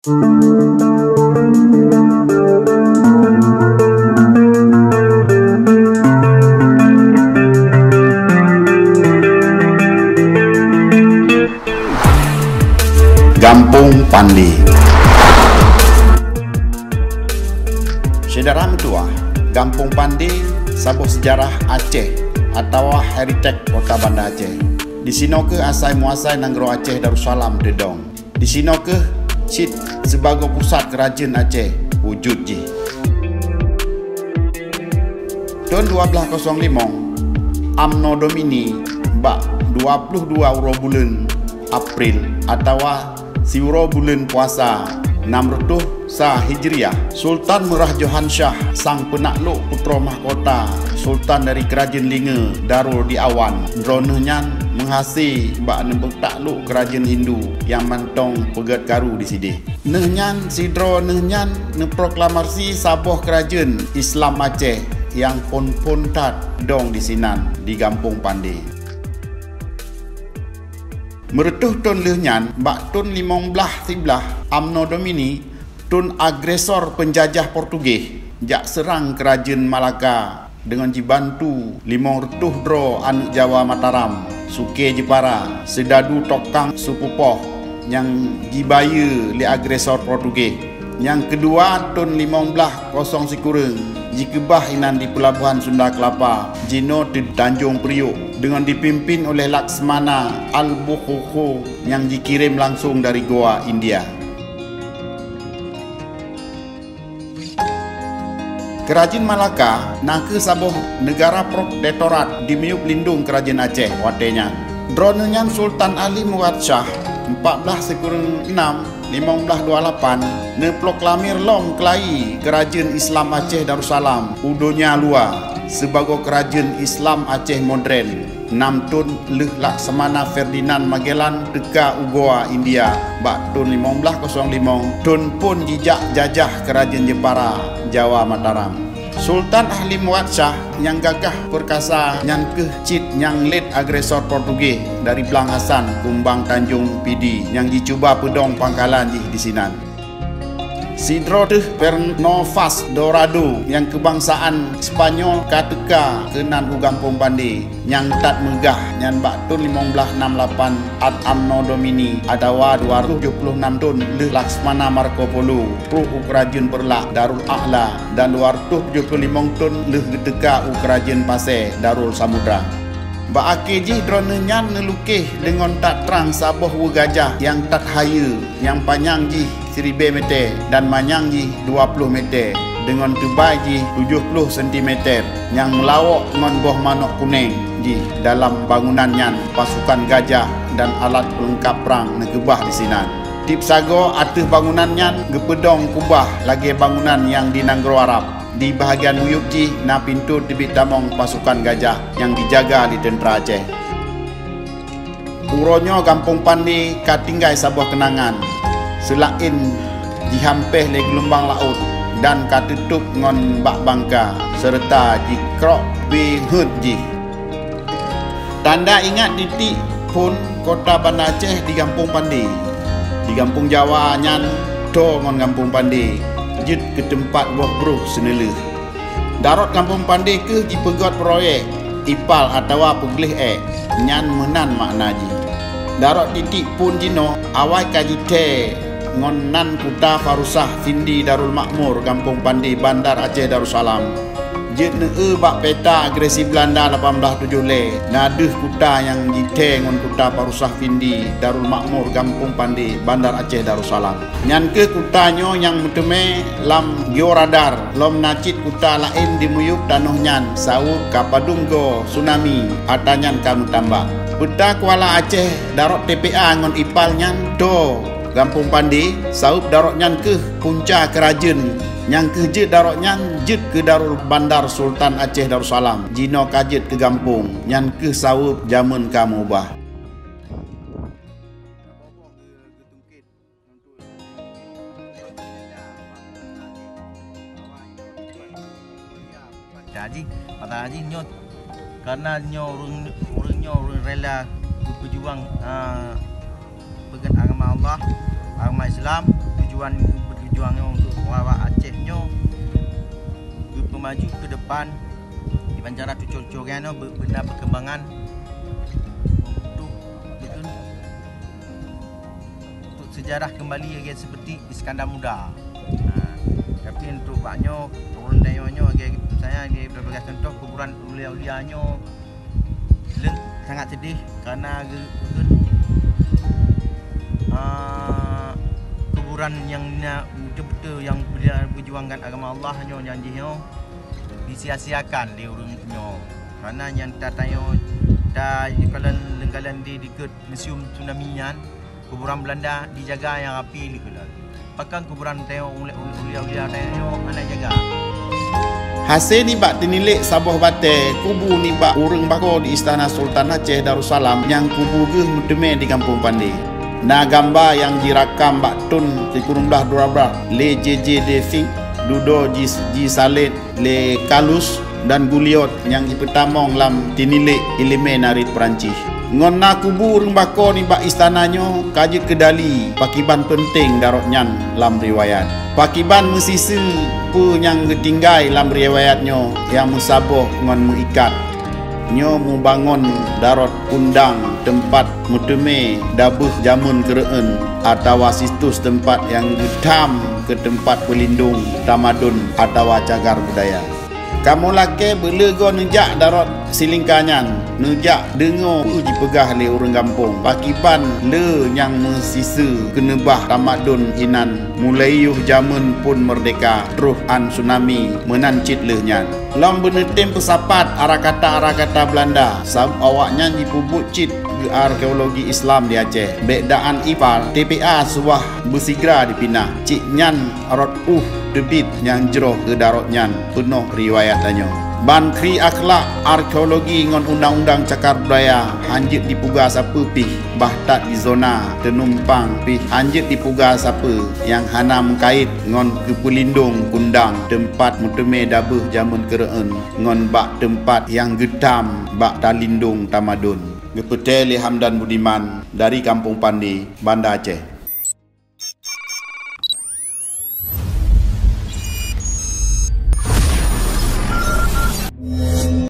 Gampung Pandi. Saudara mentua, Gampung Pandi sabuh sejarah Aceh atau heritage kota Banda Aceh. Di sini ke asai muasai Nanggro Aceh Darussalam Dedong. Di sini ke Cid sebagai pusat kerajaan Aceh wujud ji. Tahun 1205 Amno Domini bak 22 uro bulan April atau siuro bulan puasa 600 sah Hijriah, Sultan Murah Johan Shah sang penakluk putra mahkota Sultan dari kerajaan Linga Darul di Awan dronenyan menghasi bak nembek takluk kerajaan Hindu yang mantong pegat karu di sini. Nehnya sidro nehnya proklamasi sabuh kerajaan Islam Aceh yang pon tat dong di sinan di Gampung Pandi. Meretuh tun lehnyan bak tun 15 Amno Domini tun agresor penjajah Portugis jak serang kerajaan Malaka dengan dibantu 500 dro anak Jawa Mataram suke Jepara sedadu tokang supupoh yang dibaya li agresor Portugis. Yang kedua tahun 15 sikureng jikebah inan di pelabuhan Sunda Kelapa Jino di Tanjung Priok dengan dipimpin oleh Laksmana Al-Bukhukhu yang dikirim langsung dari Goa, India. Kerajaan Malaka nake sabuh negara protektorat di miuk lindung kerajaan Aceh watenya. Dronenyan Sultan Ali Murad Shah 14 sekurang 6 1528 neproklamir long kelai kerajaan Islam Aceh Darussalam udonya luar sebagai kerajaan Islam Aceh modern. 6 tun leh Laksamana Ferdinand Magellan teka Ugoa, India bak tun 1505 tun pun jejak jajah kerajaan Jepara Jawa Mataram. Sultan Ahli Muad Shah yang gagah perkasa yang Cid yang led agresor Portugis dari Belang Hasan kumbang Tanjung Pidi yang dicuba pedong pangkalan di sinan. Sidro Pernovas Dorado yang kebangsaan Spanyol kateka kenan Gampung Pandi yang tak megah yang baktun 1568 at Amno Domini adawa 276 tun le Laksmana Marco Polo pro kerajaan Perlak Darul A'la dan 275 tun le geteka kerajaan Pasir Darul Samudra. Baake ji dronenya nelukih dengan tak terang sabuh gajah yang tak haya yang panjang ji 1000 meter dan panjang ji 20 meter dengan tebal ji 70 cm yang melawak dengan buah manok kuning ji dalam bangunannya pasukan gajah dan alat pelengkap perang negebah di sini. Tip sago atas bangunannya gepedong kubah lagi bangunan yang di Nanggro Arab. Di bahagian Uyuk ji na pintu tebit damong pasukan gajah yang dijaga di tentera Aceh. Uronyo Gampung Pandi katinggai sabuah kenangan selain dihampeh le gelombang laut dan katutup ngon bak bangka serta dikrok bihut ji. Tanda ingat titik pun kota Banda Aceh di Gampung Pandi. Di Gampung Jawa nyan do ngon Gampung Pandi jid ke tempat buah bruh seneleh. Darot Gampung Pandi ke dipegot proyek ipal atau peglih nyan menan makna ji. Darot titik pun jino awai kaji te ngonan kuta Farusah Findi Darul Makmur Gampung Pandi Bandar Aceh Darussalam. Jid bak peta agresi Belanda 1870 le naduh kuta yang jite ngon kuta Farusah Findi Darul Makmur Gampung Pandi Bandar Aceh Darussalam. Nyan ke kutanyo yang meteme lam georadar lom nacit kuta lain di muyuk tanuh nyan sawut kapadunggo tsunami atanyan kamu tambah. Peta Kuala Aceh darot TPA ngon ipal nyan do Gampung Pandi saup darot nyan ke punca kerajaan yang ke jid darot nyan jid ke Darul Bandar Sultan Aceh Darussalam jino kajit ke Gampung nyan ke saup jamun kamu bah. Jadi pada haji nyot karena orang rela berjuang pegang agama Allah, agama Islam, tujuan tujuan berjuang untuk rawat Aceh nyo bermaju ke depan di banjara tucur-curan benar perkembangan untuk sejarah kembali lagi seperti Iskandar Muda. Tapi untuk baknyo turun dayonyo lagi saya di berbagai contoh kuburan ulia-ulianyo sangat sedih kerana kuburan yang betul-betul yang berjuangkan agama Allah nyo janjinya disia-siakan di urungnyo kerana yang tatanyo kalau lenggalan di dekat museum tsunami nyan kuburan Belanda dijaga yang rapi lagi. Pakan kuburan tengok ulia-ulia tengok anak jaga. Hasil ni bak dinilik sabuh bate kubu ni bak urang bako di Istana Sultan Aceh Darussalam yang kubu ge mudeme di Kampung Pandi. Na gambar yang dirakam bak tun kurung belah 12 le JJ Deving dudo ji Salid le Kalus dan Guliot yang dipertamong lam dinilik elemen narit Perancis. Ngon na kubu urang bako ni bak istananyo kaji kedali pakiban penting darot nyan lam riwayat. Pakiban mesisa pu yang ketinggai lam riwayatnyo yang musaboh ngon mengikat. Nyo membangun darot undang tempat muteme dabuh jamun kereen atau situs tempat yang gedam ke tempat pelindung tamadun atau cagar budaya. Kamu laki belego nejak darot silingkanyan nejak dengar uji pegah le orang kampung pakiban le yang mesisa kenebah tamadun inan mulai yuh jamun pun merdeka terus an tsunami menancit lehnyan lam benetem pesapat arakata Belanda sab awaknya dipubut cit ke arkeologi Islam di Aceh bedaan ipal TPA suah bersigra di Pinah cik nyan arot debit yang jeroh ke darot nyan penuh riwayat danyo ban kri akhlak arkeologi ngon undang-undang cakar budaya hanjit dipuga siapa pih bahtat di zona tenumpang pih hanjit dipuga siapa yang hana mengkait ngon kepelindung kundang tempat muteme dabuh jamun kereen ngon bak tempat yang gedam bak talindung tamadun. Gepete Hamdan Budiman dari Kampung Pandi, Banda Aceh.